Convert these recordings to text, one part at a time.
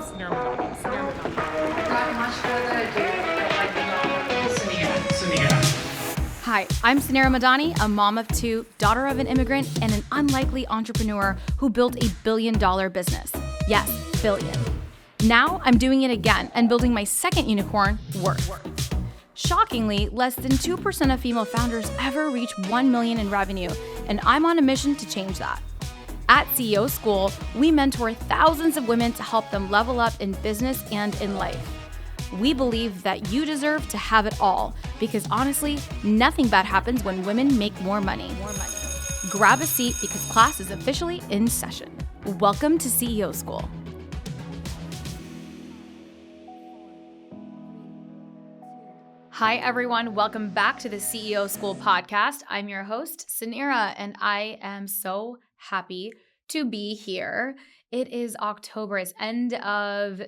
Suneera Madhani. Suneera Madhani. Without much further ado, I'd like to welcome Suneera. Hi, I'm Suneera Madhani, a mom of two, daughter of an immigrant, and an unlikely entrepreneur who built a billion-dollar business. Yes, billion. Now I'm doing it again and building my second unicorn, Worth. Shockingly, less than 2% of female founders ever reach 1 million in revenue, and I'm on a mission to change that. At CEO School, we mentor thousands of women to help them level up in business and in life. We believe that you deserve to have it all because honestly, nothing bad happens when women make more money. Grab a seat because class is officially in session. Welcome to CEO School. Hi, everyone. Welcome back to the CEO School podcast. I'm your host, Suneera, and I am so happy to be here. It is October. It's end of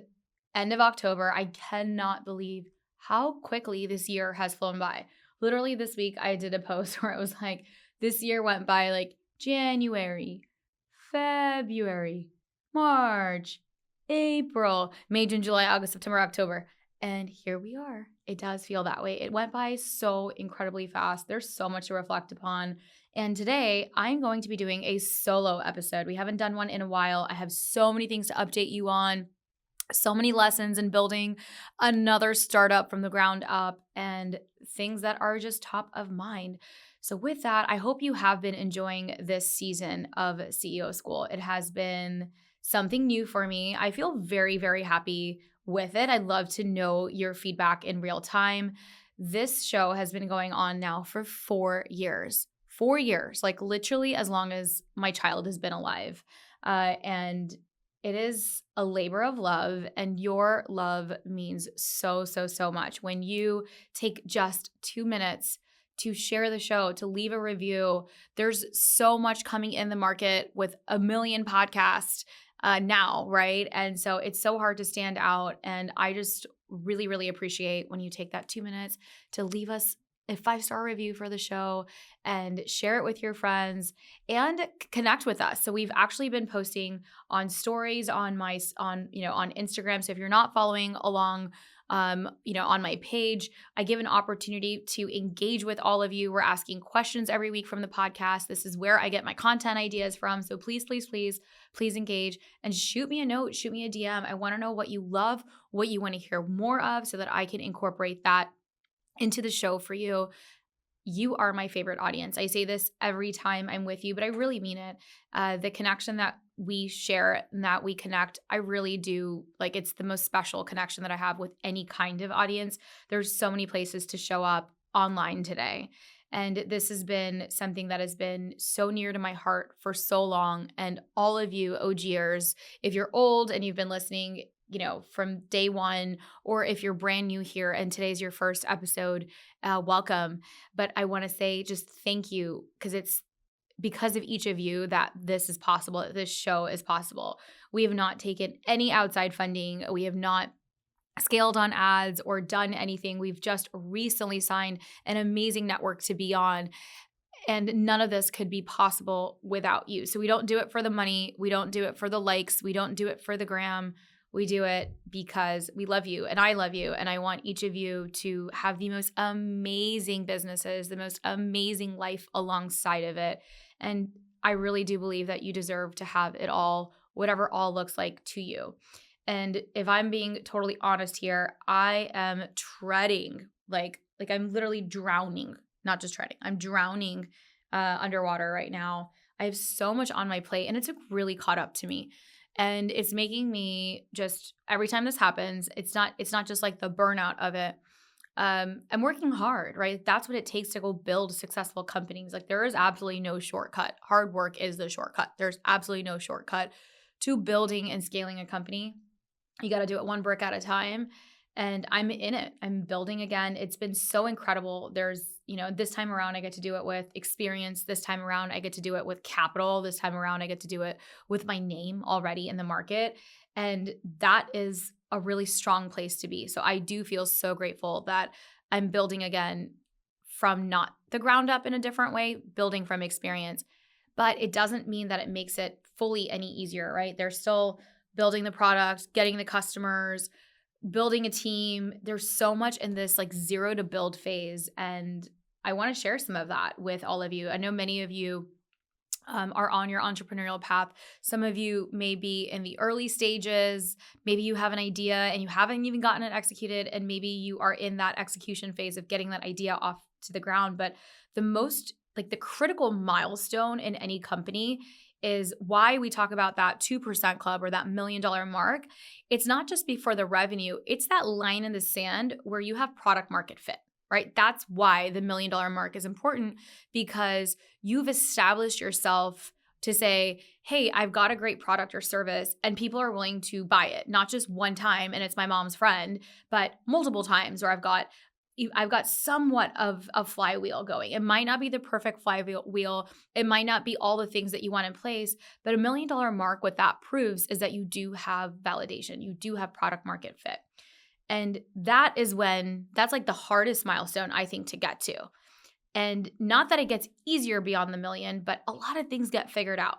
October. I cannot believe how quickly this year has flown by. Literally this week, I did a post where it was like, this year went by like January, February, March, April, May, June, July, August, September, October. And here we are. It does feel that way. It went by so incredibly fast. There's so much to reflect upon. And today I'm going to be doing a solo episode. We haven't done one in a while. I have so many things to update you on, so many lessons in building another startup from the ground up and things that are just top of mind. So with that, I hope you have been enjoying this season of CEO School. It has been something new for me. I feel very, very happy with it. I'd love to know your feedback in real time. This show has been going on now for 4 years. 4 years, like literally as long as my child has been alive. And it is a labor of love, and your love means so, so, so much. When you take just 2 minutes to share the show, to leave a review, there's so much coming in the market with a million podcasts now, right? And so it's so hard to stand out. And I just really, really appreciate when you take that 2 minutes to leave us a 5-star review for the show and share it with your friends and connect with us. So we've actually been posting on stories on Instagram. So if you're not following along on my page, I give an opportunity to engage with all of you. We're asking questions every week from the podcast. This is where I get my content ideas from. So please, please, please, please engage and shoot me a note, shoot me a DM. I want to know what you love, what you want to hear more of so that I can incorporate that into the show for you. You are my favorite audience. I say this every time I'm with you, but I really mean it. The connection that we share and that we connect, I really do, like, it's the most special connection that I have with any kind of audience. There's so many places to show up online today. And this has been something that has been so near to my heart for so long. And all of you OGers, if you're old and you've been listening, from day one, or if you're brand new here and today's your first episode, welcome. But I want to say just thank you, because it's because of each of you that this is possible, that this show is possible. We have not taken any outside funding. We have not scaled on ads or done anything. We've just recently signed an amazing network to be on. And none of this could be possible without you. So we don't do it for the money. We don't do it for the likes. We don't do it for the gram. We do it because we love you and I love you. And I want each of you to have the most amazing businesses, the most amazing life alongside of it. And I really do believe that you deserve to have it all, whatever all looks like to you. And if I'm being totally honest here, I am treading, like I'm literally drowning, not just treading. I'm drowning underwater right now. I have so much on my plate and it's really caught up to me. And it's making me just, every time this happens, it's not just like the burnout of it. I'm working hard, right? That's what it takes to go build successful companies. Like, there is absolutely no shortcut. Hard work is the shortcut. There's absolutely no shortcut to building and scaling a company. You got to do it one brick at a time. And I'm in it. I'm building again. It's been so incredible. There's, this time around, I get to do it with experience. This time around, I get to do it with capital. This time around, I get to do it with my name already in the market. And that is a really strong place to be. So I do feel so grateful that I'm building again from not the ground up in a different way, building from experience. But it doesn't mean that it makes it fully any easier, right? There's still building the product, getting the customers, building a team. There's so much in this like 0 to build phase. And I want to share some of that with all of you. I know many of you are on your entrepreneurial path. Some of you may be in the early stages. Maybe you have an idea and you haven't even gotten it executed. And maybe you are in that execution phase of getting that idea off to the ground. But the most, like the critical milestone in any company is why we talk about that 2% club or that $1 million mark. It's not just before the revenue, it's that line in the sand where you have product market fit. Right? That's why the $1 million mark is important, because you've established yourself to say, hey, I've got a great product or service and people are willing to buy it, not just one time and it's my mom's friend, but multiple times where I've got somewhat of a flywheel going. It might not be the perfect flywheel. It might not be all the things that you want in place, but $1 million mark, what that proves is that you do have validation. You do have product market fit. And that's like the hardest milestone, I think, to get to. And not that it gets easier beyond the million, but a lot of things get figured out.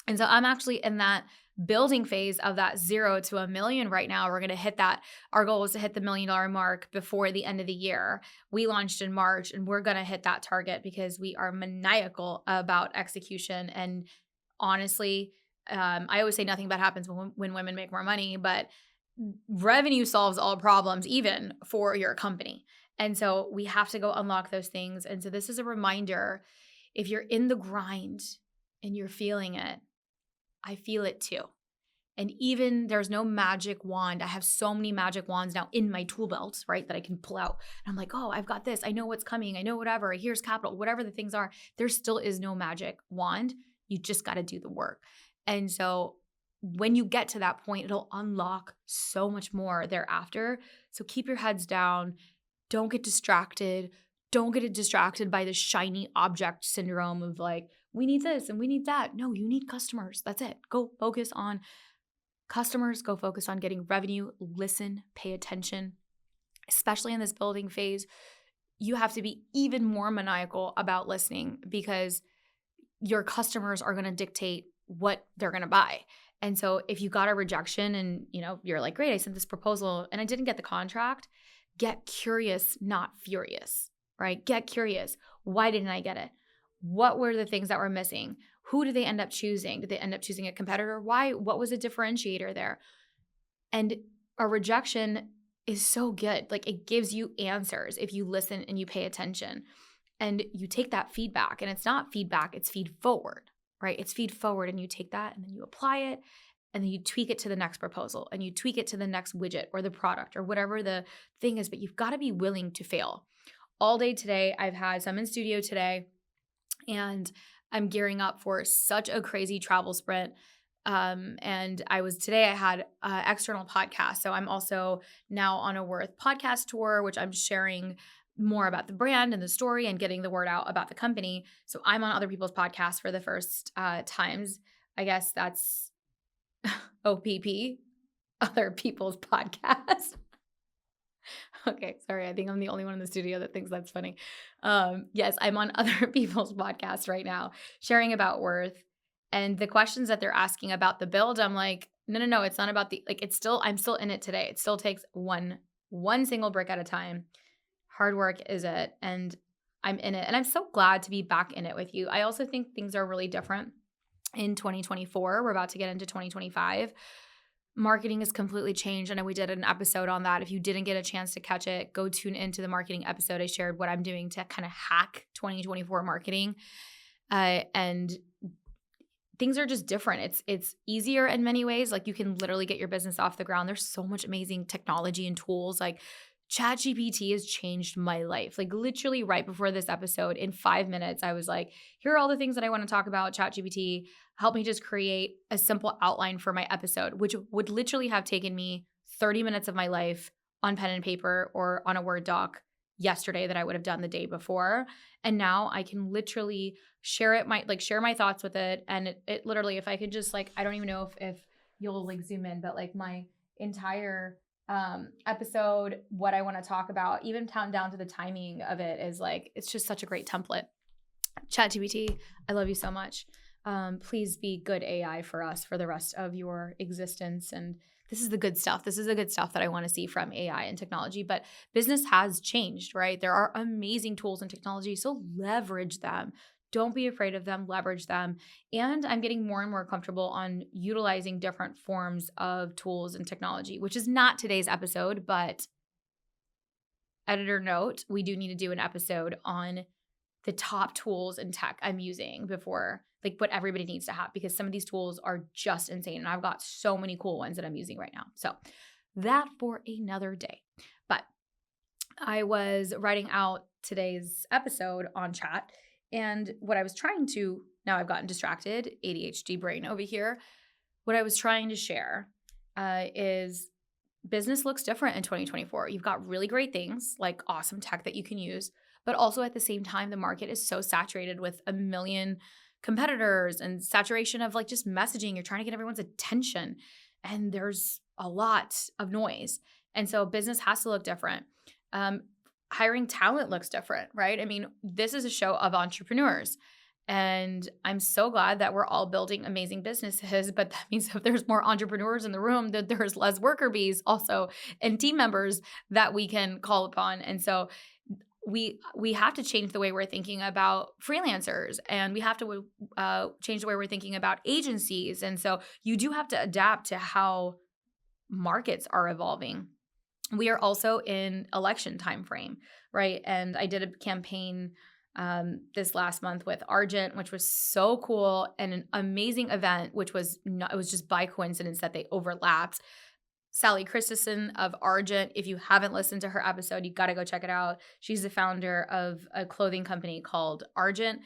And so I'm actually in that building phase of that 0 to $1 million right now. We're going to hit that. Our goal is to hit the $1 million mark before the end of the year. We launched in March and we're going to hit that target because we are maniacal about execution. And honestly, I always say nothing bad happens when women make more money, but revenue solves all problems, even for your company. And so we have to go unlock those things. And so this is a reminder, if you're in the grind and you're feeling it, I feel it too. And even there's no magic wand. I have so many magic wands now in my tool belt, right, that I can pull out. And I'm like, oh, I've got this. I know what's coming. I know whatever. Here's capital, whatever the things are. There still is no magic wand. You just got to do the work. And so when you get to that point, it'll unlock so much more thereafter. So keep your heads down. Don't get distracted. Don't get distracted by the shiny object syndrome of like, we need this and we need that. No, you need customers. That's it. Go focus on customers. Go focus on getting revenue. Listen, pay attention. Especially in this building phase, you have to be even more maniacal about listening because your customers are going to dictate what they're going to buy. And so if you got a rejection and, you're like, great, I sent this proposal and I didn't get the contract, get curious, not furious, right? Get curious. Why didn't I get it? What were the things that were missing? Who did they end up choosing? Did they end up choosing a competitor? Why? What was a differentiator there? And a rejection is so good. Like it gives you answers if you listen and you pay attention and you take that feedback. And it's not feedback, it's feed forward. Right? It's feed forward and you take that and then you apply it and then you tweak it to the next proposal and you tweak it to the next widget or the product or whatever the thing is, but you've got to be willing to fail. All day today, I'm in studio today and I'm gearing up for such a crazy travel sprint. And I had external podcasts. So I'm also now on a Worth podcast tour, which I'm sharing more about the brand and the story and getting the word out about the company. So I'm on other people's podcasts for the first times. I guess that's OPP, other people's podcasts. Okay, sorry. I think I'm the only one in the studio that thinks that's funny. Yes, I'm on other people's podcasts right now, sharing about Worth. And the questions that they're asking about the build, I'm like, no, it's not about I'm still in it today. It still takes one single brick at a time. Hard work is it, and I'm in it. And I'm so glad to be back in it with you. I also think things are really different in 2024. We're about to get into 2025. Marketing has completely changed. I know we did an episode on that. If you didn't get a chance to catch it, go tune into the marketing episode. I shared what I'm doing to kind of hack 2024 marketing. And things are just different. It's easier in many ways. Like you can literally get your business off the ground. There's so much amazing technology and tools. Like ChatGPT has changed my life. Like literally right before this episode, in 5 minutes, I was like, here are all the things that I want to talk about. ChatGPT helped me just create a simple outline for my episode, which would literally have taken me 30 minutes of my life on pen and paper or on a Word doc yesterday that I would have done the day before. And now I can literally share my thoughts with it. And it literally, if I could just I don't even know if you'll zoom in, but my entire episode, what I want to talk about, even down to the timing of it is it's just such a great template. ChatGPT, I love you so much. Please be good AI for us for the rest of your existence. And this is the good stuff. This is the good stuff that I want to see from AI and technology. But business has changed, right? There are amazing tools and technology, so leverage them. Don't be afraid of them, leverage them. And I'm getting more and more comfortable on utilizing different forms of tools and technology, which is not today's episode, but editor note, we do need to do an episode on the top tools and tech I'm using before, like what everybody needs to have, because some of these tools are just insane. And I've got so many cool ones that I'm using right now. So that for another day. But I was writing out today's episode on chat, and what I was trying to, now I've gotten distracted, ADHD brain over here. What I was trying to share is business looks different in 2024. You've got really great things like awesome tech that you can use, but also at the same time, the market is so saturated with a million competitors and saturation of like just messaging. You're trying to get everyone's attention, and there's a lot of noise. And so business has to look different. Hiring talent looks different, right? I mean, this is a show of entrepreneurs. And I'm so glad that we're all building amazing businesses, but that means if there's more entrepreneurs in the room, that there's less worker bees also and team members that we can call upon. And so we have to change the way we're thinking about freelancers, and we have to change the way we're thinking about agencies. And so you do have to adapt to how markets are evolving. We are also in election time frame, right? And I did a campaign this last month with Argent, which was so cool, and an amazing event, which was not, it was just by coincidence that they overlapped. Sally Christensen of Argent, if you haven't listened to her episode, you got to go check it out. She's the founder of a clothing company called Argent.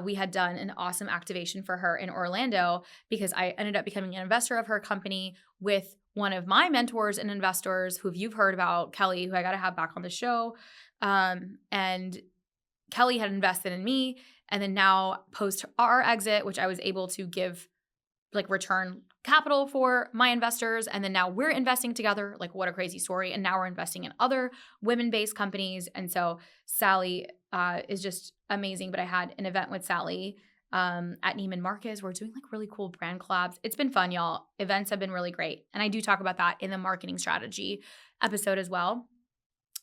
We had done an awesome activation for her in Orlando because I ended up becoming an investor of her company with one of my mentors and investors who you've heard about, Kelly, who I got to have back on the show. And Kelly had invested in me, and then now post our exit, which I was able to give like return capital for my investors. And then now we're investing together. Like, what a crazy story. And now we're investing in other women-based companies. And so Sally is just amazing. But I had an event with Sally at Neiman Marcus. We're doing like really cool brand collabs. It's been fun, y'all. Events have been really great. And I do talk about that in the marketing strategy episode as well.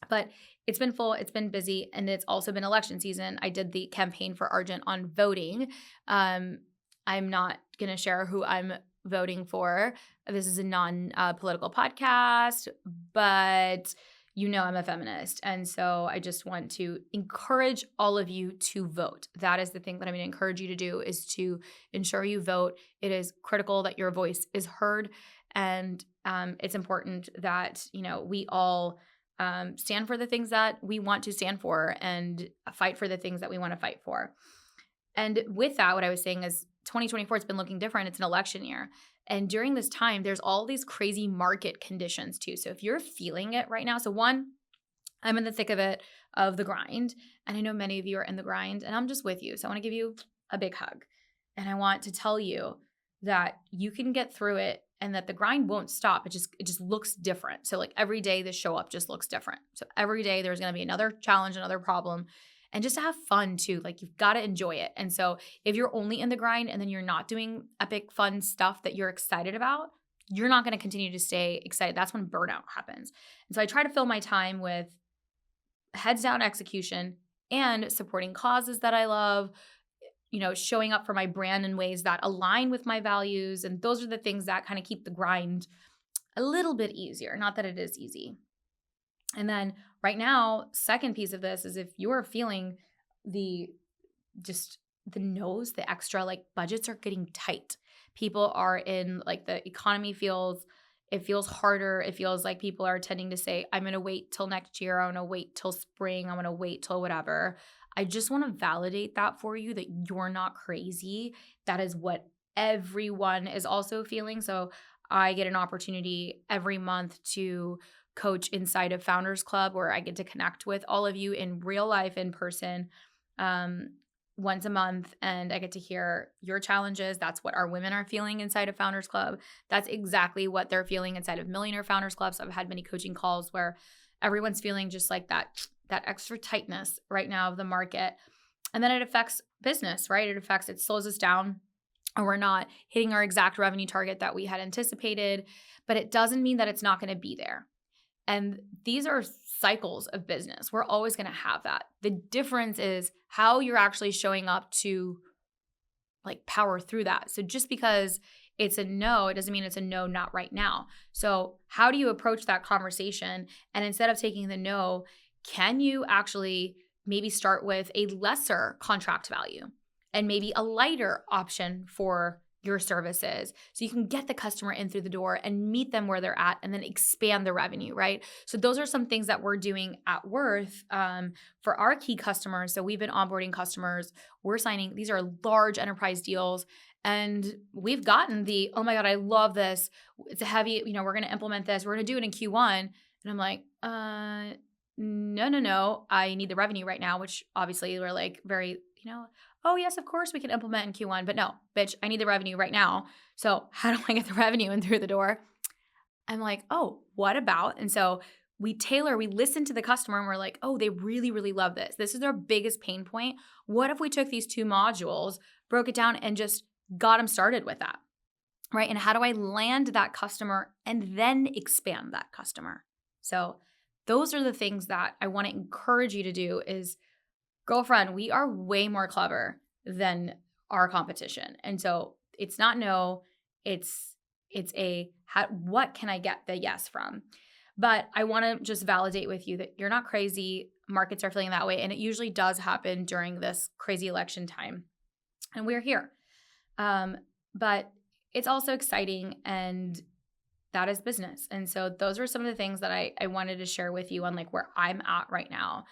But it's been full, it's been busy, and it's also been election season. I did the campaign for Argent on voting. I'm not going to share who I'm voting for. This is a non-political podcast, but you know I'm a feminist. And so I just want to encourage all of you to vote. That is the thing that I'm going to encourage you to do, is to ensure you vote. It is critical that your voice is heard. And it's important that, you know, we all stand for the things that we want to stand for and fight for the things that we want to fight for. And with that, what I was saying is 2024, it's been looking different. It's an election year. And during this time, there's all these crazy market conditions too. So if you're feeling it right now, so one, I'm in the thick of it, of the grind. And I know many of you are in the grind, and I'm just with you. So I want to give you a big hug. And I want to tell you that you can get through it, and that the grind won't stop. It just looks different. So like every day the show up just looks different. So every day there's going to be another challenge, another problem, and just to have fun too. Like, you've got to enjoy it. And so if you're only in the grind and then you're not doing epic fun stuff that you're excited about, you're not going to continue to stay excited. That's when burnout happens. And so I try to fill my time with heads down execution and supporting causes that I love, you know, showing up for my brand in ways that align with my values. And those are the things that kind of keep the grind a little bit easier. Not that it is easy. And then right now, second piece of this is if you're feeling the extra, like, budgets are getting tight. People are in, like, the economy feels harder. It feels like people are tending to say, I'm going to wait till next year. I'm going to wait till spring. I'm going to wait till whatever. I just want to validate that for you, that you're not crazy. That is what everyone is also feeling. So I get an opportunity every month to coach inside of Founders Club, where I get to connect with all of you in real life, in person, once a month. And I get to hear your challenges. That's what our women are feeling inside of Founders Club. That's exactly what they're feeling inside of Millionaire Founders Club. So I've had many coaching calls where everyone's feeling just like that extra tightness right now of the market. And then it affects business, right? It slows us down. or we're not hitting our exact revenue target that we had anticipated, but it doesn't mean that it's not going to be there. And these are cycles of business. We're always going to have that. The difference is how you're actually showing up to like power through that. So just because it's a no, it doesn't mean it's a no, not right now. So how do you approach that conversation? And instead of taking the no, can you actually maybe start with a lesser contract value and maybe a lighter option for your services so you can get the customer in through the door and meet them where they're at and then expand the revenue, right? So those are some things that we're doing at Worth for our key customers. So we've been onboarding customers. We're signing, these are large enterprise deals. And we've gotten the, oh my God, I love this. It's a heavy, we're going to implement this. We're going to do it in Q1. And I'm like, no. I need the revenue right now, which obviously we're like very, oh yes, of course we can implement in Q1, but no, bitch, I need the revenue right now. So how do I get the revenue in through the door? I'm like, oh, what about? And so we listen to the customer and we're like, oh, they really, really love this. This is their biggest pain point. What if we took these 2 modules, broke it down and just got them started with that, right? And how do I land that customer and then expand that customer? So those are the things that I want to encourage you to do is, girlfriend, we are way more clever than our competition. And so it's not no, it's what can I get the yes from? But I want to just validate with you that you're not crazy. Markets are feeling that way. And it usually does happen during this crazy election time. And we're here. But it's also exciting, and that is business. And so those are some of the things that I wanted to share with you on like where I'm at right now.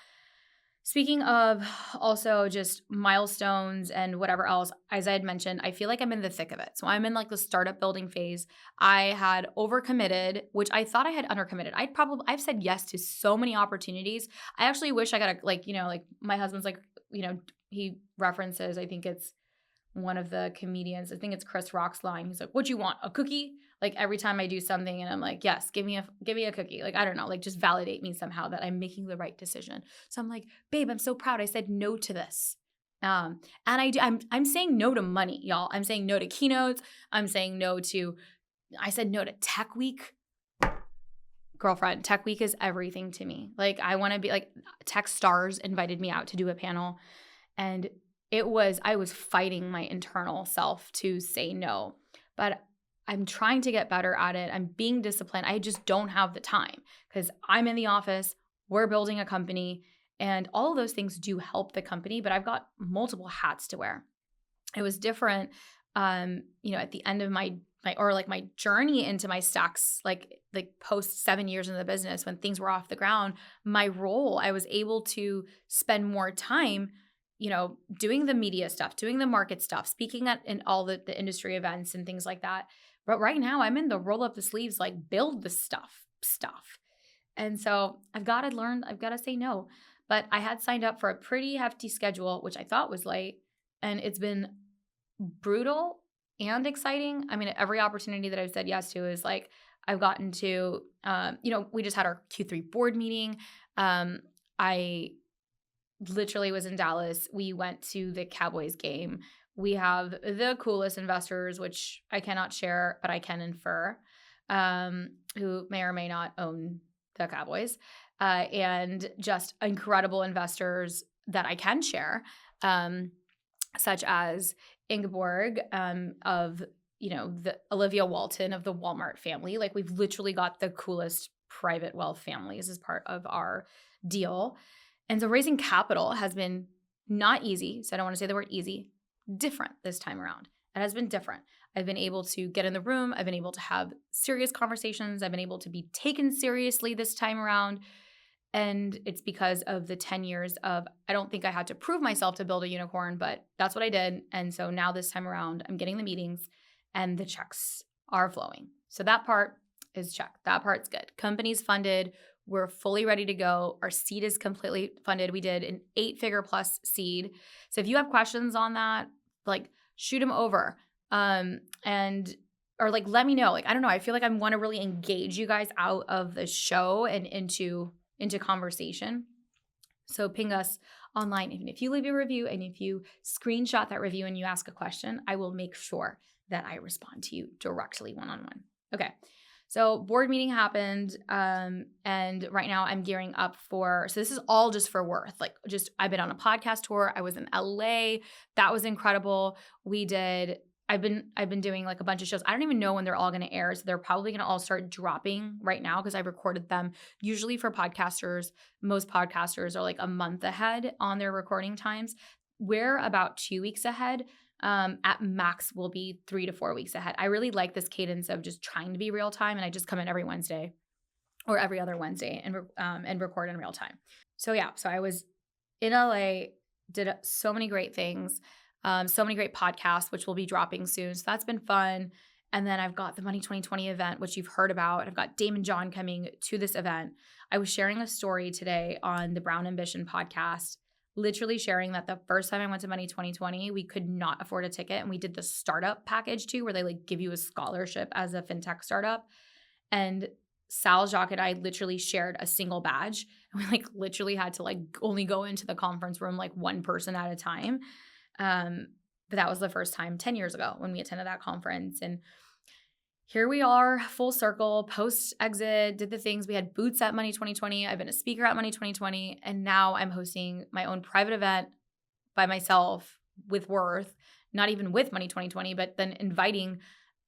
Speaking of also just milestones and whatever else, as I had mentioned, I feel like I'm in the thick of it. So I'm in like the startup building phase. I had overcommitted, which I thought I had undercommitted. I've said yes to so many opportunities. I actually wish I got like my husband's like, he references, I think it's one of the comedians, I think it's Chris Rock's line. He's like, "What you want? A cookie?" Like every time I do something and I'm like, "Yes, give me a cookie." Like, I don't know, like just validate me somehow that I'm making the right decision. So I'm like, "Babe, I'm so proud. I said no to this." And I'm saying no to money, y'all. I'm saying no to keynotes. I said no to Tech Week. Girlfriend, Tech Week is everything to me. Like I want to be like Techstars invited me out to do a panel, and I was fighting my internal self to say no, but I'm trying to get better at it. I'm being disciplined. I just don't have the time because I'm in the office, we're building a company, and all of those things do help the company, but I've got multiple hats to wear. It was different, at the end of my journey into my stocks, like post 7 years in the business when things were off the ground, my role, I was able to spend more time doing the media stuff, doing the market stuff, speaking in all the industry events and things like that. But right now I'm in the roll up the sleeves, like build the stuff. And so I've got to say no. But I had signed up for a pretty hefty schedule, which I thought was light. And it's been brutal and exciting. I mean, every opportunity that I've said yes to is like, I've gotten to, we just had our Q3 board meeting. I literally was in Dallas. We went to the Cowboys game. We have the coolest investors, which I cannot share, but I can infer, who may or may not own the Cowboys, and just incredible investors that I can share, such as Ingeborg of, the Olivia Walton of the Walmart family. Like we've literally got the coolest private wealth families as part of our deal. And so raising capital has been not easy. So I don't want to say the word easy, different this time around. It has been different. I've been able to get in the room. I've been able to have serious conversations. I've been able to be taken seriously this time around. And it's because of the 10 years of, I don't think I had to prove myself to build a unicorn, but that's what I did. And so now this time around, I'm getting the meetings and the checks are flowing. So that part is checked. That part's good. Company's funded. We're fully ready to go. Our seed is completely funded. We did an 8-figure plus seed. So if you have questions on that, like shoot them over. Or like let me know. Like I don't know. I feel like I want to really engage you guys out of the show and into conversation. So ping us online. Even if you leave a review and if you screenshot that review and you ask a question, I will make sure that I respond to you directly one-on-one. Okay. So board meeting happened, and right now I'm gearing up so this is all just for Worth. I've been on a podcast tour. I was in LA. That was incredible. I've been doing like a bunch of shows. I don't even know when they're all going to air. So they're probably going to all start dropping right now because I've recorded them. Usually for podcasters, most podcasters are like a month ahead on their recording times. We're about 2 weeks ahead. At max, we'll be 3 to 4 weeks ahead. I really like this cadence of just trying to be real time, and I just come in every Wednesday or every other Wednesday and record in real time. So I was in LA, did so many great things, so many great podcasts, which will be dropping soon. So that's been fun. And then I've got the Money 2020 event, which you've heard about. I've got Daymond John coming to this event. I was sharing a story today on the Brown Ambition podcast, literally sharing that the first time I went to Money 2020, we could not afford a ticket. And we did the startup package too, where they like give you a scholarship as a fintech startup. And Sal, Jacques, and I literally shared a single badge. And we like literally had to like only go into the conference room like one person at a time. But that was the first time 10 years ago when we attended that conference. And here we are, full circle, post-exit, did the things. We had booths at Money 2020. I've been a speaker at Money 2020. And now I'm hosting my own private event by myself with Worth, not even with Money 2020, but then inviting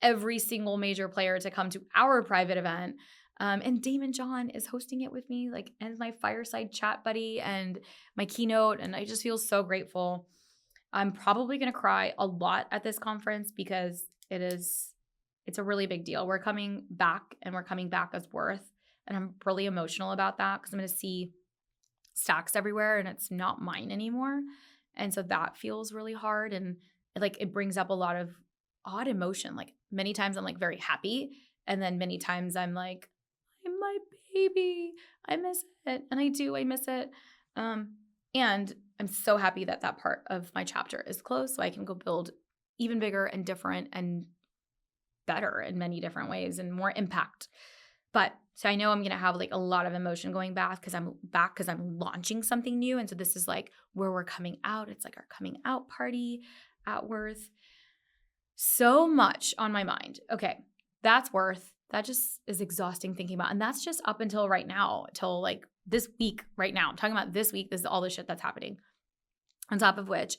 every single major player to come to our private event. And Daymond John is hosting it with me, like, and my fireside chat buddy and my keynote. And I just feel so grateful. I'm probably going to cry a lot at this conference because it's a really big deal. We're coming back as Worth. And I'm really emotional about that because I'm going to see stacks everywhere and it's not mine anymore. And so that feels really hard. And it brings up a lot of odd emotion. Like many times I'm like very happy. And then many times I'm like, I'm my baby. I miss it. And I miss it. And I'm so happy that that part of my chapter is closed so I can go build even bigger and different and better in many different ways and more impact. But so I know I'm going to have like a lot of emotion going back because I'm launching something new. And so this is like where we're coming out. It's like our coming out party at Worth. So much on my mind. Okay, that's Worth. That just is exhausting thinking about. And that's just up until right now, till like this week right now. I'm talking about this week. This is all the shit that's happening. On top of which,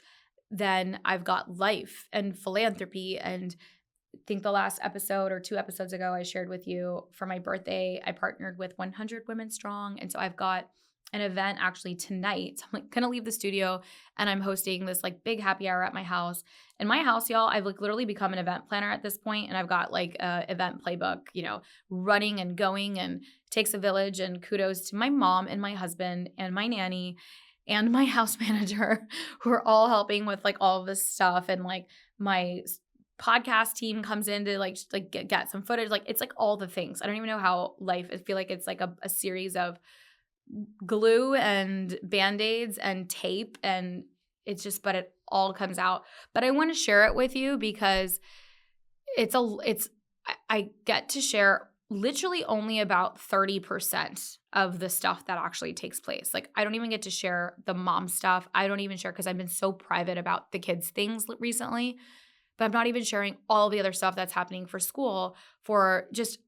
then I've got life and philanthropy. And I think the last episode or 2 episodes ago, I shared with you for my birthday, I partnered with 100 Women Strong. And so I've got an event actually tonight. So I'm like going to leave the studio and I'm hosting this like big happy hour at my house. In my house, y'all, I've like literally become an event planner at this point, and I've got like a event playbook, running and going, and it takes a village. And kudos to my mom and my husband and my nanny and my house manager who are all helping with like all of this stuff. And like my podcast team comes in to like get some footage. Like it's like all the things. I don't even know how I feel like it's like a series of glue and Band-Aids and tape, and but it all comes out. But I want to share it with you because I get to share literally only about 30% of the stuff that actually takes place. Like I don't even get to share the mom stuff. I don't even share because I've been so private about the kids things recently, but I'm not even sharing all the other stuff that's happening for school, for just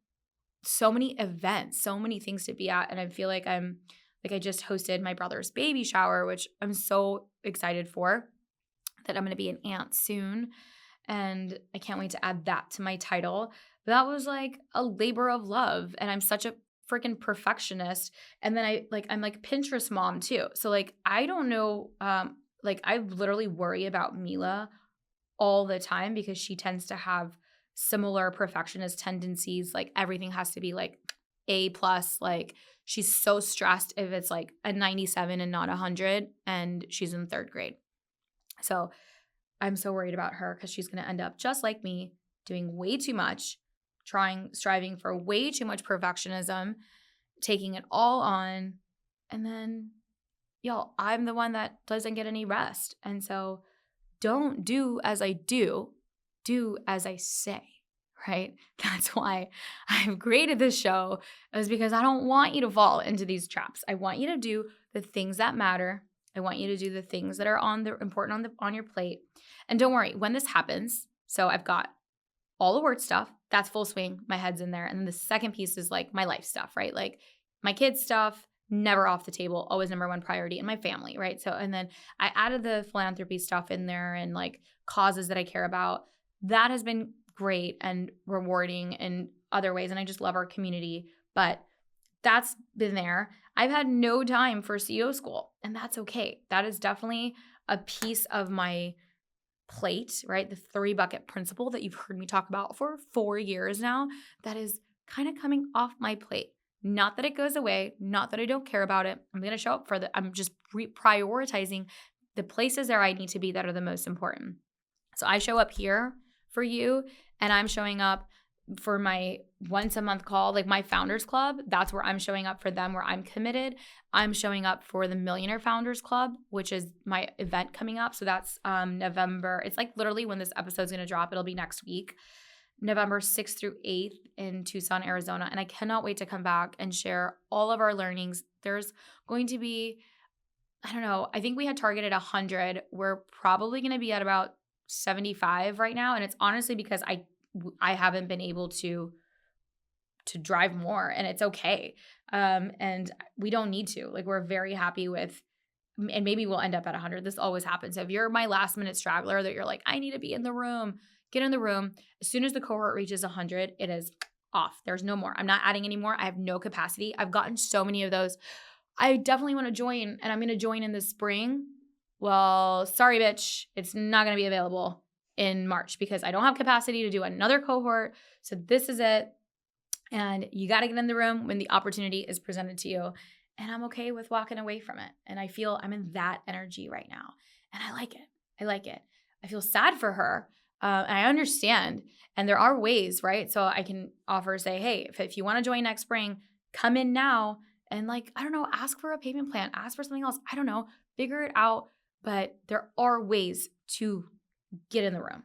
so many events, so many things to be at. And I feel like I just hosted my brother's baby shower, which I'm so excited for, that I'm going to be an aunt soon. And I can't wait to add that to my title. But that was like a labor of love. And I'm such a freaking perfectionist. And then I'm like Pinterest mom too. So like, I don't know, I literally worry about Mila all the time because she tends to have similar perfectionist tendencies. Like everything has to be like A+. Like she's so stressed if it's like a 97 and not 100, and she's in 3rd grade. So I'm so worried about her because she's going to end up just like me, doing way too much, striving for way too much perfectionism, taking it all on. And then, y'all, I'm the one that doesn't get any rest. And so don't do as I do as I say, right? That's why I've created this show, is because I don't want you to fall into these traps. I want you to do the things that matter I want you to do the things that are important on your plate. And don't worry, when this happens, so I've got all the work stuff, that's full swing, my head's in there. And then the second piece is like my life stuff, right? Like my kids' stuff, never off the table, always number one priority, and my family, right? So, and then I added the philanthropy stuff in there and like causes that I care about. That has been great and rewarding in other ways. And I just love our community, but that's been there. I've had no time for CEO school, and that's okay. That is definitely a piece of my plate, right? The 3-bucket principle that you've heard me talk about for 4 years now, that is kind of coming off my plate. Not that it goes away, not that I don't care about it. I'm going to show up for I'm just prioritizing the places that I need to be that are the most important. So I show up here for you, and I'm showing up for my once a month call, like my Founders Club. That's where I'm showing up for them, where I'm committed. I'm showing up for the Millionaire Founders Club, which is my event coming up. So that's November. It's like literally when this episode's going to drop, it'll be next week, November 6th through 8th in Tucson, Arizona. And I cannot wait to come back and share all of our learnings. There's going to be, I don't know, I think we had targeted 100. We're probably going to be at about 75 right now. And it's honestly because I haven't been able to drive more, and it's okay. And we don't need to. Like, we're very happy with, and maybe we'll end up at 100. This always happens. So if you're my last minute straggler that you're like, I need to be in the room, get in the room. As soon as the cohort reaches 100, it is off. There's no more. I'm not adding any more. I have no capacity. I've gotten so many of those. I definitely want to join, and I'm going to join in the spring. Well, sorry, bitch. It's not going to be available in March because I don't have capacity to do another cohort. So this is it. And you got to get in the room when the opportunity is presented to you. And I'm okay with walking away from it. And I feel I'm in that energy right now. And I like it. I like it. I feel sad for her. And I understand. And there are ways, right? So I can offer, say, hey, if you want to join next spring, come in now. And like, I don't know, ask for a payment plan, ask for something else. I don't know, figure it out. But there are ways to get in the room.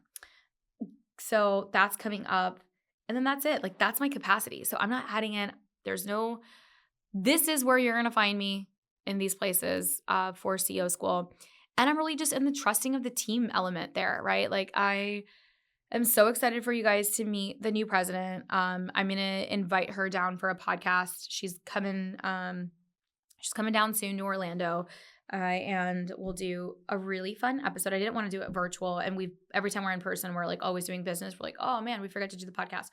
So that's coming up. And then that's it. Like, that's my capacity. So I'm not adding in. This is where you're going to find me in these places for CEO school. And I'm really just in the trusting of the team element there, right? Like, I am so excited for you guys to meet the new president. I'm going to invite her down for a podcast. She's coming down soon to Orlando. And we'll do a really fun episode. I didn't want to do it virtual. And every time we're in person, we're like always doing business. We're like, oh man, we forgot to do the podcast.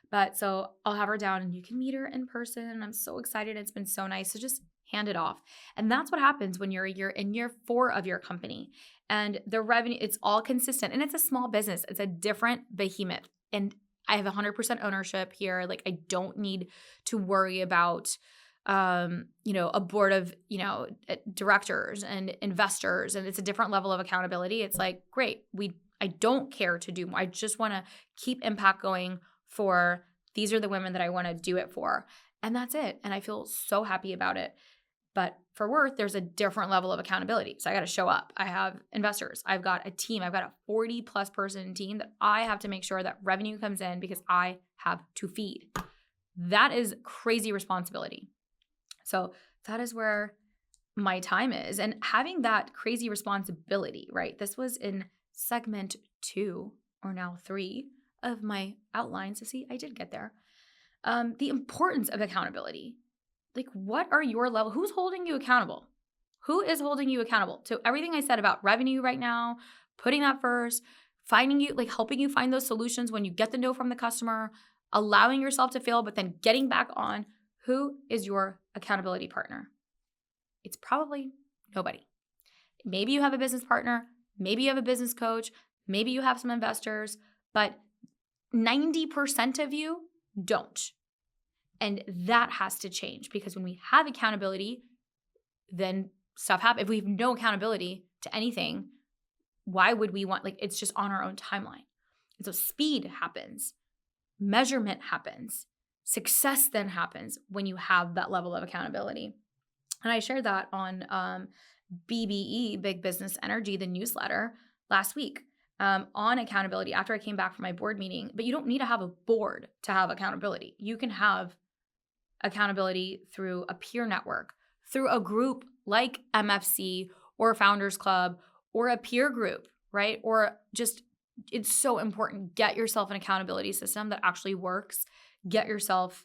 But so I'll have her down and you can meet her in person. I'm so excited. It's been so nice. So just hand it off. And that's what happens when you're in year 4 of your company and the revenue, it's all consistent, and it's a small business. It's a different behemoth. And I have 100% ownership here. Like, I don't need to worry about a board of, directors and investors, and it's a different level of accountability. It's like, great. I don't care to do more. I just want to keep impact going for, these are the women that I want to do it for. And that's it. And I feel so happy about it. But for Worth, there's a different level of accountability. So I got to show up. I have investors. I've got a team. I've got a 40+ person team that I have to make sure that revenue comes in because I have to feed. That is crazy responsibility. So that is where my time is. And having that crazy responsibility, right? This was in segment 2 or now 3 of my outline. So see, I did get there. The importance of accountability. Like, what are your level? Who's holding you accountable? Who is holding you accountable? So everything I said about revenue right now, putting that first, finding you, like helping you find those solutions when you get the no from the customer, allowing yourself to fail, but then getting back on. Who is your accountability partner? It's probably nobody. Maybe you have a business partner. Maybe you have a business coach. Maybe you have some investors, but 90% of you don't. And that has to change, because when we have accountability, then stuff happens. If we have no accountability to anything, why would we want, it's just on our own timeline. And so speed happens. Measurement happens. Success then happens when you have that level of accountability. And I shared that on BBE, Big Business Energy, the newsletter last week on accountability after I came back from my board meeting. But you don't need to have a board to have accountability. You can have accountability through a peer network, through a group like MFC or a founders club or a peer group, right? Or just, it's so important. Get yourself an accountability system that actually works. Get yourself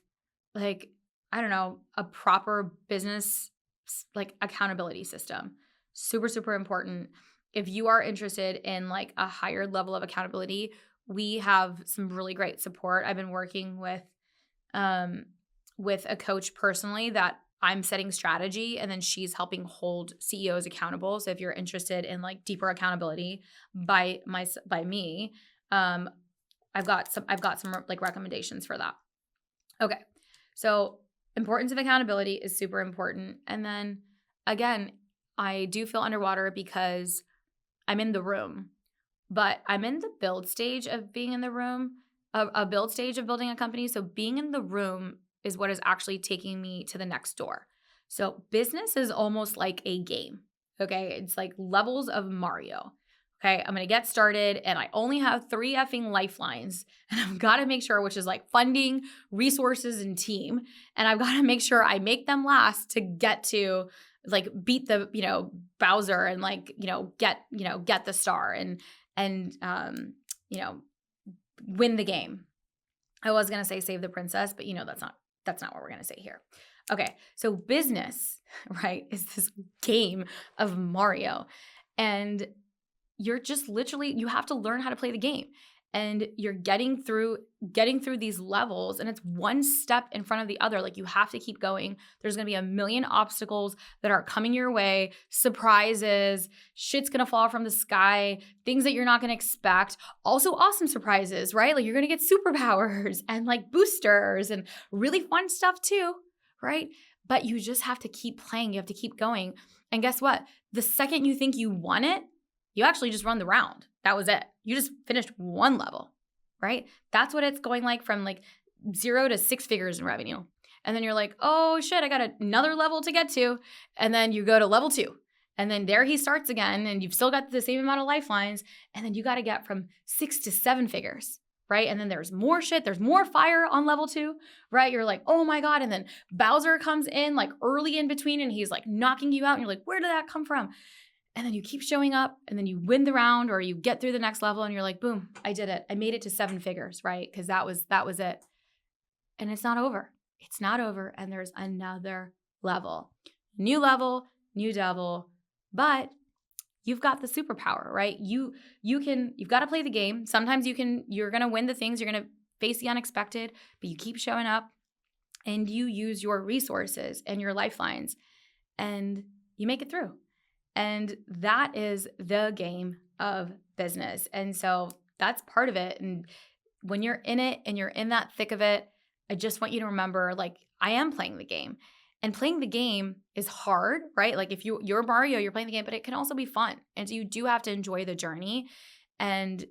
like, I don't know, a proper business like accountability system. Super, super important. If you are interested in like a higher level of accountability, we have some really great support. I've been working with a coach personally that I'm setting strategy and then she's helping hold CEOs accountable. So if you're interested in like deeper accountability by me, I've got some like recommendations for that. Okay. So importance of accountability is super important. And then again, I do feel underwater because I'm in the room, but I'm in the build stage of being in the room, a build stage of building a company. So being in the room is what is actually taking me to the next door. So business is almost like a game. Okay. It's like levels of Mario. Okay. I'm going to get started and I only have 3 effing lifelines and I've got to make sure, which is like funding, resources, and team. And I've got to make sure I make them last to get to like beat the, Bowser and like, get the star and win the game. I was going to say save the princess, but that's not what we're going to say here. Okay. So business, right, is this game of Mario. And you're just literally, you have to learn how to play the game. And you're getting through these levels and it's one step in front of the other. Like you have to keep going. There's going to be a million obstacles that are coming your way, surprises, shit's going to fall from the sky, things that you're not going to expect. Also awesome surprises, right? Like you're going to get superpowers and like boosters and really fun stuff too, right? But you just have to keep playing. You have to keep going. And guess what? The second you think you won it, you actually just run the round. That was it. You just finished one level, right? That's what it's going like from like 0 to 6 figures in revenue. And then you're like, oh shit, I got another level to get to. And then you go to level 2. And then there he starts again and you've still got the same amount of lifelines. And then you got to get from 6 to 7 figures, right? And then there's more shit. There's more fire on level 2, right? You're like, oh my God. And then Bowser comes in like early in between and he's like knocking you out. And you're like, where did that come from? And then you keep showing up and then you win the round or you get through the next level and you're like, boom, I did it. I made it to 7 figures, right? Because that was it. And it's not over. It's not over. And there's another level, new devil, but you've got the superpower, right? You've got to play the game. Sometimes you're going to win the things. You're going to face the unexpected, but you keep showing up and you use your resources and your lifelines and you make it through. And that is the game of business. And so that's part of it. And when you're in it and you're in that thick of it, I just want you to remember, like, I am playing the game. And playing the game is hard, right? Like if you're Mario, you're playing the game, but it can also be fun. And so you do have to enjoy the journey. And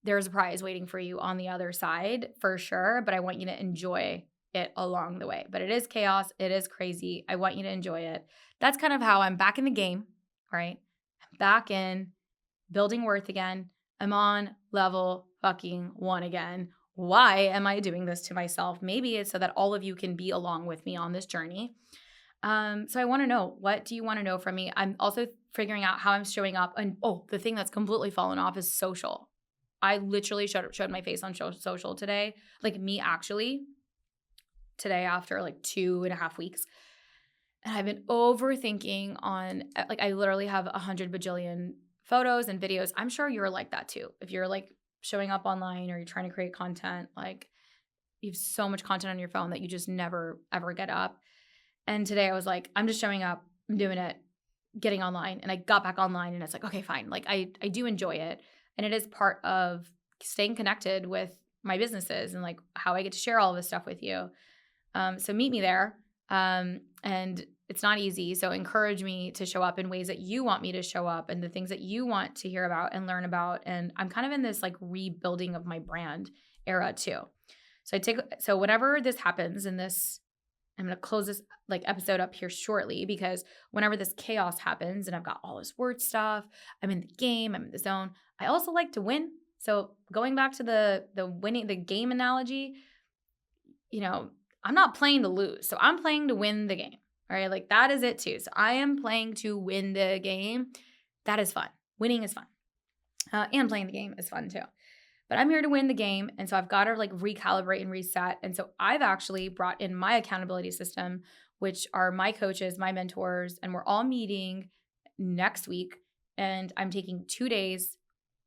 there's a prize waiting for you on the other side for sure. But I want you to enjoy it along the way. But it is chaos. It is crazy. I want you to enjoy it. That's kind of how I'm back in the game. All right. I'm back in building worth again. I'm on level fucking 1 again. Why am I doing this to myself? Maybe it's so that all of you can be along with me on this journey. So I want to know, what do you want to know from me? I'm also figuring out how I'm showing up. And the thing that's completely fallen off is social. I literally showed my face on social today. Like me actually today after like 2.5 weeks. And I've been overthinking on, like, I literally have 100 bajillion photos and videos. I'm sure you're like that too. If you're like showing up online or you're trying to create content, like you have so much content on your phone that you just never, ever get up. And today I was like, I'm just showing up, I'm doing it, getting online. And I got back online and it's like, okay, fine. Like I do enjoy it. And it is part of staying connected with my businesses and like how I get to share all of this stuff with you. So meet me there. And it's not easy. So encourage me to show up in ways that you want me to show up and the things that you want to hear about and learn about. And I'm kind of in this like rebuilding of my brand era too. So whenever this happens in this, I'm going to close this like episode up here shortly because whenever this chaos happens and I've got all this word stuff, I'm in the game, I'm in the zone. I also like to win. So going back to the winning, the game analogy, I'm not playing to lose. So I'm playing to win the game. All right. Like that is it too. So I am playing to win the game. that is fun. Winning is fun. And playing the game is fun too. But I'm here to win the game. And so I've got to like recalibrate and reset. And so I've actually brought in my accountability system, which are my coaches, my mentors, and we're all meeting next week. And I'm taking 2 days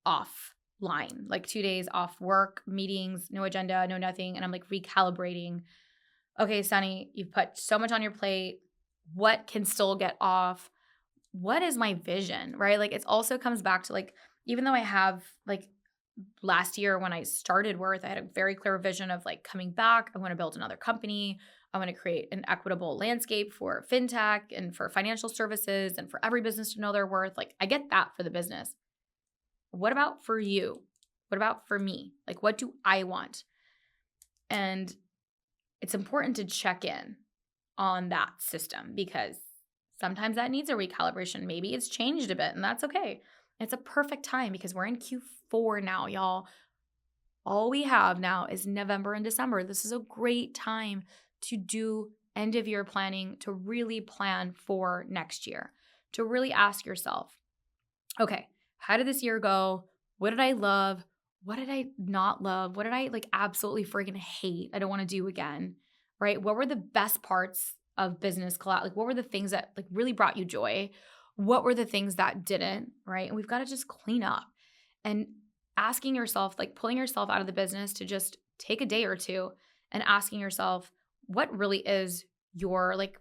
offline, like 2 days off work, meetings, no agenda, no nothing. And I'm like recalibrating. Okay, Sunny, you've put so much on your plate. What can still get off? What is my vision, right? Like it also comes back to like, even though I have like last year when I started Worth, I had a very clear vision of like coming back. I want to build another company. I want to create an equitable landscape for fintech and for financial services and for every business to know their worth. Like I get that for the business. What about for you? What about for me? Like what do I want? And it's important to check in on that system because sometimes that needs a recalibration. Maybe it's changed a bit and that's okay. It's a perfect time because we're in Q4 now, y'all. All we have now is November and December. This is a great time to do end of year planning, to really plan for next year, to really ask yourself, okay, how did this year go? What did I love? What did I not love? What did I like absolutely friggin' hate? I don't want to do again, right? What were the best parts of business collab? Like what were the things that like really brought you joy? What were the things that didn't, right? And we've got to just clean up and asking yourself, like pulling yourself out of the business to just take a day or two and asking yourself, what really is your, like,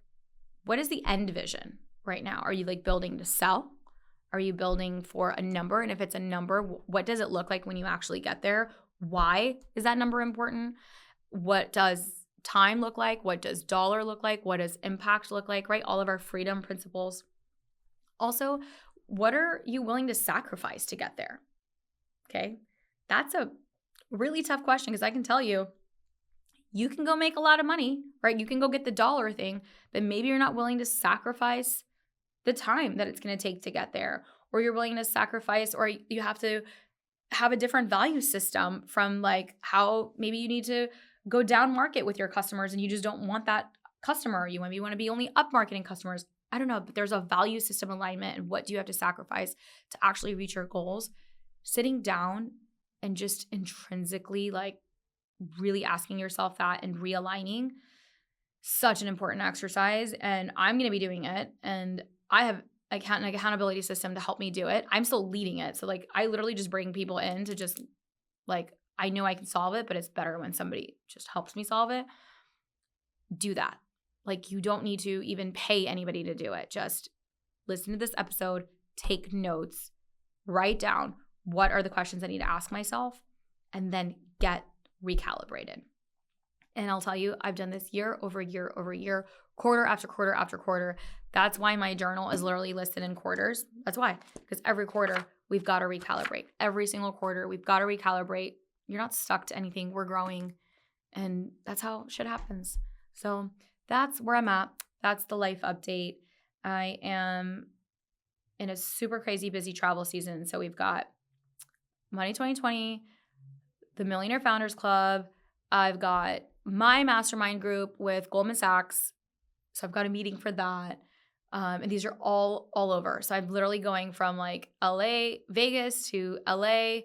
what is the end vision right now? Are you like building to sell? Are you building for a number? And if it's a number, what does it look like when you actually get there? Why is that number important? What does time look like? What does dollar look like? What does impact look like, right? All of our freedom principles. Also, what are you willing to sacrifice to get there? Okay. That's a really tough question because I can tell you, you can go make a lot of money, right? You can go get the dollar thing, but maybe you're not willing to sacrifice the time that it's going to take to get there, or you're willing to sacrifice, or you have to have a different value system from like how maybe you need to go down market with your customers and you just don't want that customer. You maybe want to be only up marketing customers. I don't know, but there's a value system alignment and what do you have to sacrifice to actually reach your goals? Sitting down and just intrinsically like really asking yourself that and realigning, such an important exercise. And I'm going to be doing it. And I have an accountability system to help me do it. I'm still leading it. So like I literally just bring people in to just like, I know I can solve it, but it's better when somebody just helps me solve it. Do that. Like you don't need to even pay anybody to do it. Just listen to this episode, take notes, write down what are the questions I need to ask myself, and then get recalibrated. And I'll tell you, I've done this year over year over year, quarter after quarter after quarter. That's why my journal is literally listed in quarters. That's why, because every quarter we've got to recalibrate. Every single quarter we've got to recalibrate. You're not stuck to anything. We're growing, and that's how shit happens. So that's where I'm at. That's the life update. I am in a super crazy busy travel season. So we've got Money 2020, the Millionaire Founders Club. I've got my mastermind group with Goldman Sachs. So I've got a meeting for that. And these are all over. So I'm literally going from like LA, Vegas to LA,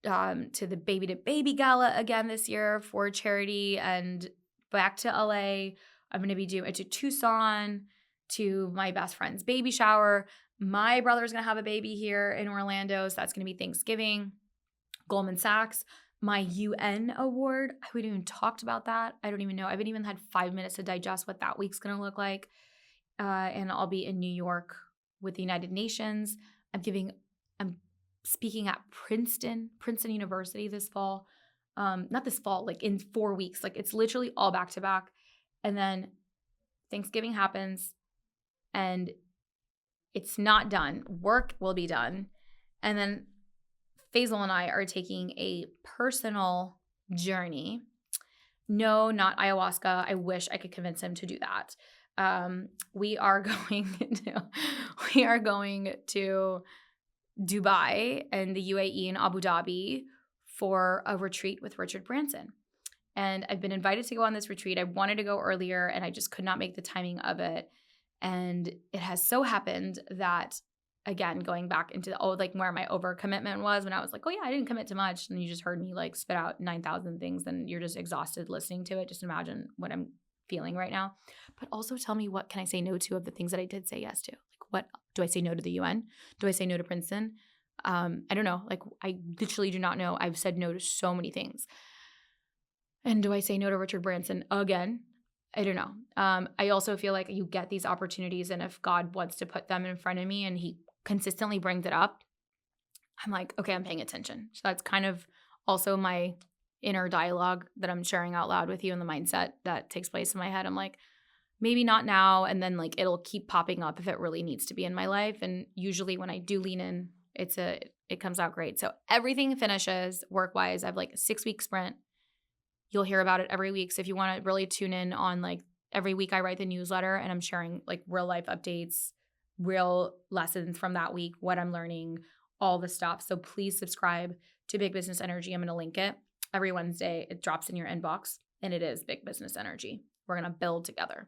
to the Baby to Baby Gala again this year for charity, and back to LA. I'm going to be doing it to Tucson, to my best friend's baby shower. My brother's going to have a baby here in Orlando, so that's going to be Thanksgiving. Goldman Sachs, my UN award. I haven't even talked about that. I don't even know. I haven't even had 5 minutes to digest what that week's going to look like. And I'll be in New York with the United Nations. I'm speaking at Princeton University this fall. Not this fall, like in 4 weeks. Like it's literally all back to back. And then Thanksgiving happens and it's not done. Work will be done. And then Faisal and I are taking a personal journey. No, not ayahuasca. I wish I could convince him to do that. We are going to Dubai and the UAE and Abu Dhabi for a retreat with Richard Branson. And I've been invited to go on this retreat. I wanted to go earlier and I just could not make the timing of it. And it has so happened that again, going back into like where my overcommitment was when I was like, oh yeah, I didn't commit to much. And you just heard me like spit out 9,000 things and you're just exhausted listening to it. Just imagine what I'm feeling right now. But also tell me, what can I say no to of the things that I did say yes to? Like, what do I say no to the UN? Do I say no to Princeton? I don't know. Like, I literally do not know. I've said no to so many things. And do I say no to Richard Branson again? I don't know. I also feel like you get these opportunities, and if God wants to put them in front of me and he consistently brings it up, I'm like, okay, I'm paying attention. So that's kind of also my inner dialogue that I'm sharing out loud with you, in the mindset that takes place in my head. I'm like, maybe not now. And then like it'll keep popping up if it really needs to be in my life. And usually when I do lean in, it comes out great. So everything finishes work-wise. I have like a 6-week sprint. You'll hear about it every week. So if you want to really tune in on, like, every week I write the newsletter and I'm sharing like real life updates, real lessons from that week, what I'm learning, all the stuff. So please subscribe to Big Business Energy. I'm going to link it every Wednesday. It drops in your inbox, and it is Big Business Energy. We're going to build together.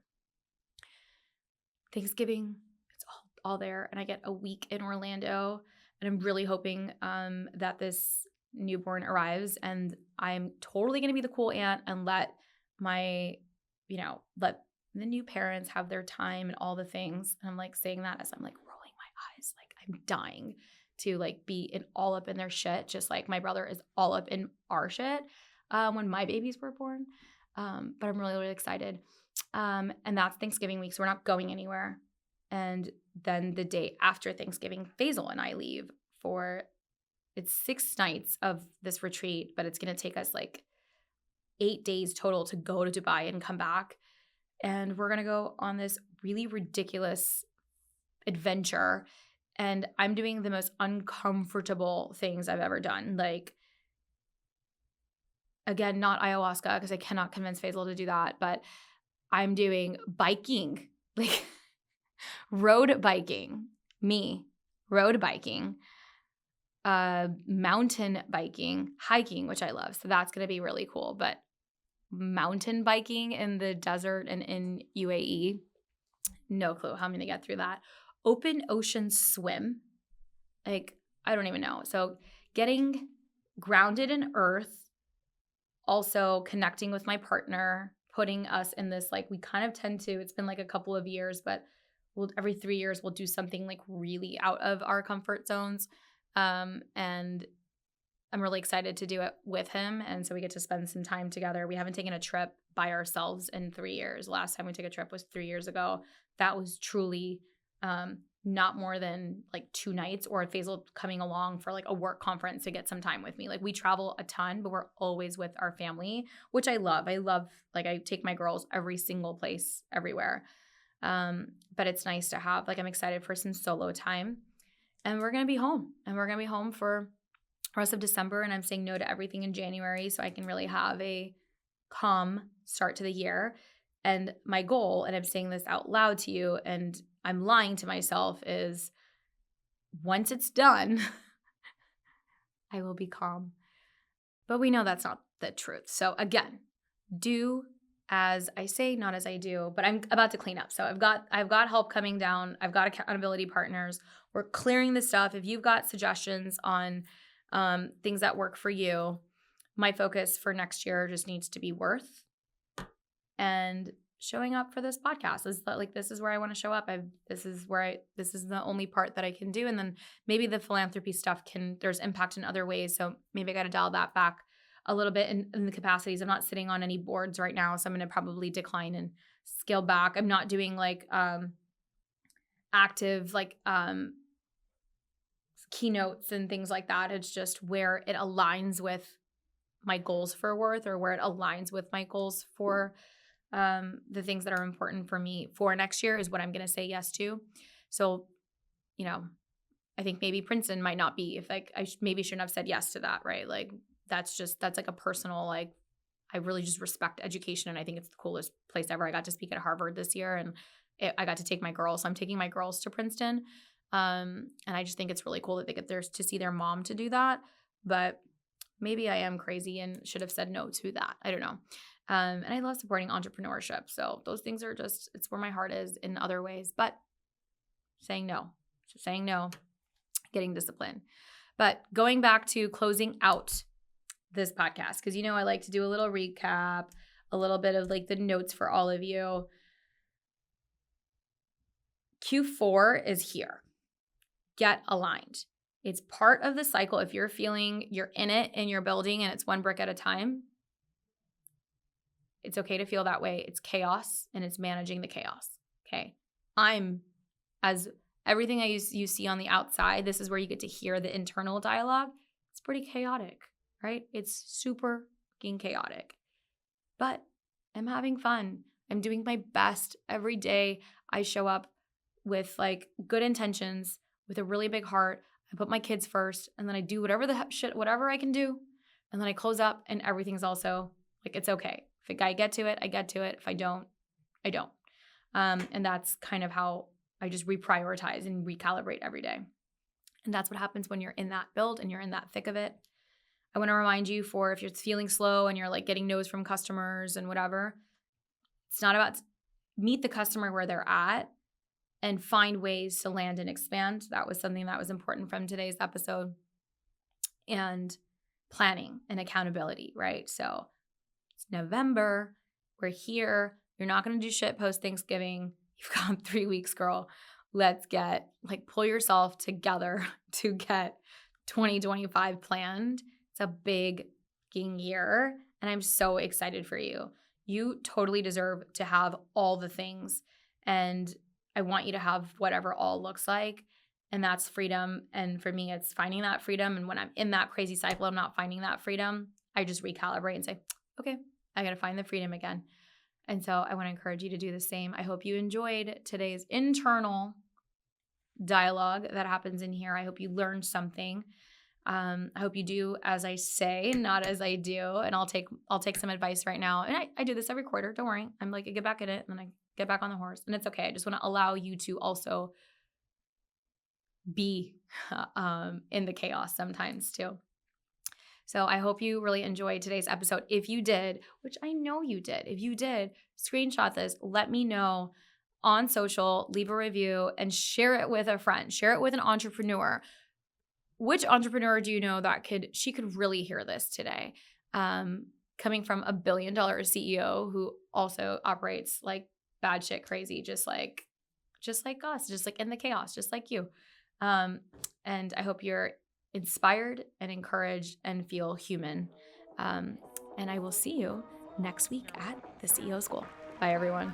Thanksgiving, it's all there. And I get a week in Orlando, and I'm really hoping that this newborn arrives, and I'm totally going to be the cool aunt and let let the new parents have their time and all the things. And I'm like saying that as I'm like rolling my eyes, like I'm dying to like be all up in their shit, just like my brother is all up in our shit when my babies were born. But I'm really, really excited. And that's Thanksgiving week, so we're not going anywhere. And then the day after Thanksgiving, Faisal and I leave for, it's 6 nights of this retreat, but it's going to take us like 8 days total to go to Dubai and come back. And we're going to go on this really ridiculous adventure. And I'm doing the most uncomfortable things I've ever done. Like, again, not ayahuasca, because I cannot convince Faisal to do that, but I'm doing biking, like road biking, road biking, mountain biking, hiking, which I love. So that's going to be really cool. But mountain biking in the desert and in UAE, no clue how I'm going to get through that. Open ocean swim, like I don't even know. So getting grounded in earth, also connecting with my partner, putting us in this, like, we kind of tend to, it's been like a couple of years, but every 3 years we'll do something like really out of our comfort zones. And I'm really excited to do it with him. And so we get to spend some time together. We haven't taken a trip by ourselves in 3 years. Last time we took a trip was 3 years ago. That was truly not more than like 2 nights, or Faisal coming along for like a work conference to get some time with me. Like, we travel a ton, but we're always with our family, which I love. Like, I take my girls every single place, everywhere. But it's nice to have, like, I'm excited for some solo time. And we're going to be home. And we're going to be home for the rest of December. And I'm saying no to everything in January so I can really have a calm start to the year. And my goal, and I'm saying this out loud to you, and I'm lying to myself, is once it's done, I will be calm. But we know that's not the truth. So again, do as I say, not as I do, but I'm about to clean up. So I've got help coming down. I've got accountability partners. We're clearing the stuff. If you've got suggestions on things that work for you, my focus for next year just needs to be worth and showing up for this podcast. This is where I want to show up. This is the only part that I can do. And then maybe the philanthropy stuff there's impact in other ways. So maybe I got to dial that back a little bit in the capacities. I'm not sitting on any boards right now, so I'm going to probably decline and scale back. I'm not doing like active keynotes and things like that. It's just where it aligns with my goals for worth, or where it aligns with my goals for the things that are important for me for next year is what I'm going to say yes to. So, I think maybe Princeton might not be, if like I maybe shouldn't have said yes to that, right? Like, that's like a personal, like, I really just respect education, and I think it's the coolest place ever. I got to speak at Harvard this year, and I got to take my girls. So I'm taking my girls to Princeton. And I just think it's really cool that they get there to see their mom to do that. But maybe I am crazy and should have said no to that. I don't know. And I love supporting entrepreneurship. So those things are it's where my heart is in other ways. But saying no. So saying no getting discipline. But going back to closing out this podcast, because I like to do a little recap, a little bit of like the notes for all of you. Q4 is here. Get aligned. It's part of the cycle. If you're feeling you're in it and you're building and it's one brick at a time, it's okay to feel that way. It's chaos and it's managing the chaos. Okay. As everything you see on the outside, this is where you get to hear the internal dialogue. It's pretty chaotic, right? It's super fucking chaotic. But I'm having fun. I'm doing my best every day. I show up with like good intentions, with a really big heart. I put my kids first, and then I do whatever I can do. And then I close up, and everything's also like, it's okay. If I get to it, I get to it. If I don't, I don't. And that's kind of how I just reprioritize and recalibrate every day. And that's what happens when you're in that build and you're in that thick of it. I want to remind you if you're feeling slow and you're like getting no's from customers and whatever, it's not about meet the customer where they're at and find ways to land and expand. That was something that was important from today's episode. And planning and accountability, right? So it's November. We're here. You're not going to do shit post Thanksgiving. You've got 3 weeks, girl. Let's pull yourself together to get 2025 planned. It's a big year, and I'm so excited for you. You totally deserve to have all the things, and I want you to have whatever all looks like, and that's freedom. And for me, it's finding that freedom. And when I'm in that crazy cycle, I'm not finding that freedom, I just recalibrate and say, okay, I got to find the freedom again. And so I want to encourage you to do the same. I hope you enjoyed today's internal dialogue that happens in here. I hope you learned something. I hope you do as I say, not as I do. And I'll take some advice right now. And I do this every quarter. Don't worry. I'm like, I get back in it and then I get back on the horse. And it's okay. I just want to allow you to also be in the chaos sometimes too. So I hope you really enjoyed today's episode. If you did, which I know you did, if you did, screenshot this, let me know on social, leave a review, and share it with a friend. Share it with an entrepreneur. Which entrepreneur do you know that she could really hear this today? Coming from a $1 billion CEO who also operates like bad shit crazy, just like us, just like in the chaos, just like you. And I hope you're inspired and encouraged and feel human. And I will see you next week at the CEO School. Bye, everyone.